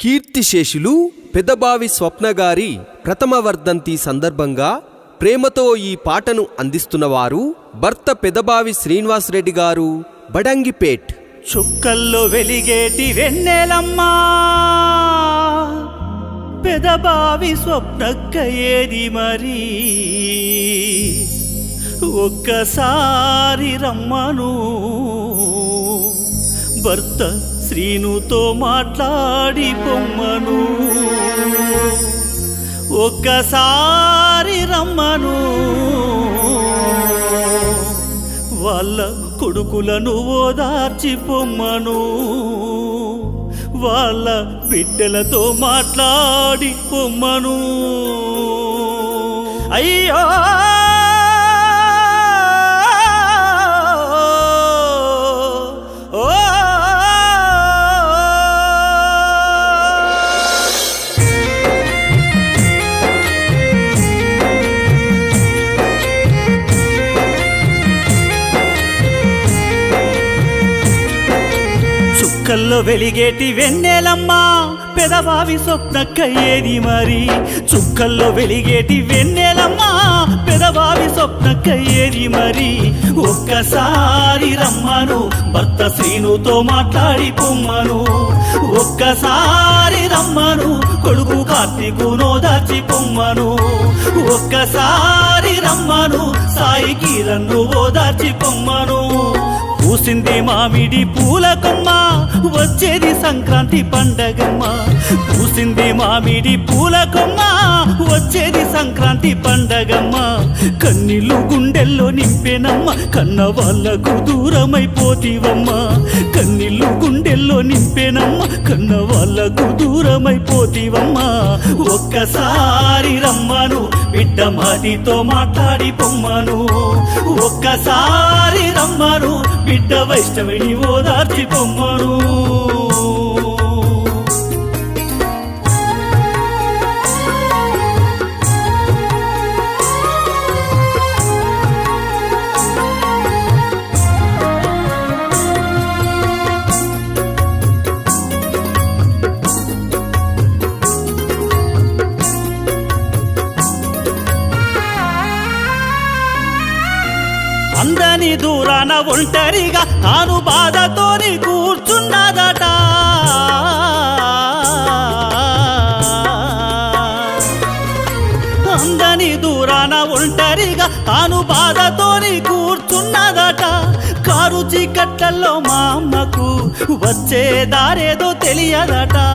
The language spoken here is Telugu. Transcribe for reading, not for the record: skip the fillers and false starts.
కీర్తిశేషులు పెదబావి స్వప్నగారి ప్రథమ వర్ధంతి సందర్భంగా ప్రేమతో ఈ పాటను అందిస్తున్నవారు భర్త పెదబావి శ్రీనివాసరెడ్డి గారు, బడంగిపేట్. చుక్కల్లో వెలిగేటి వెన్నెలమ్మా, పెదబావి స్వప్నక్క ఏది మరి, ఒక్కసారి రమ్మను భర్త శ్రీనుతో మాట్లాడి పొమ్మను, ఒక్కసారి రమ్మను వాళ్ళ కొడుకులను ఓదార్చి పొమ్మను, వాళ్ళ బిడ్డలతో మాట్లాడి పొమ్మను. అయ్యో చుక్కల్లో వెలిగేటి వెన్నెలమ్మా, పెదబావి స్వప్నక్క ఏది మరి, చుక్కల్లో వెలిగేటి వెన్నెలమ్మా, పెదబావి స్వప్నక్క ఏది మరి, ఒక్కసారి రమ్మను భర్త శ్రీనుతో మాట్లాడి పొమ్మను, ఒక్కసారి రమ్మను కొడుకు కార్తీకును దాచి పొమ్మను, ఒక్కసారి రమ్మను సాయి కిరణ్ను ఓదార్చి పొమ్మను. పూసింది మామిడి పూలకొమ్మ, వచ్చేది సంక్రాంతి పండగమ్మ, పూసింది మామిడి పూలకొమ్మ, వచ్చేది సంక్రాంతి పండగమ్మ. కన్నీళ్ళు గుండెల్లో నింపేనమ్మ, కన్న వాళ్ళకు దూరమైపోతీవమ్మ, కన్నీళ్ళు గుండెల్లో నింపేనమ్మ, కన్న వాళ్ళకు దూరమైపోతీవమ్మ. ఒక్కసారి రమ్మను బిడ్డ మాటితో మాట్లాడి పొమ్మను, ఒక్కసారి రమ్మను బిడ్డ వైష్ణవిని ఓదార్చి పొమ్మను. అందని దూరాన ఒంటరిగా తాను బాధతోని కూర్చున్నదట, అందని దూరాన ఒంటరిగా తాను బాధతోని కూర్చున్నదట. కారు చీకట్లలో మా అమ్మకు వచ్చే దారేదో తెలియదట.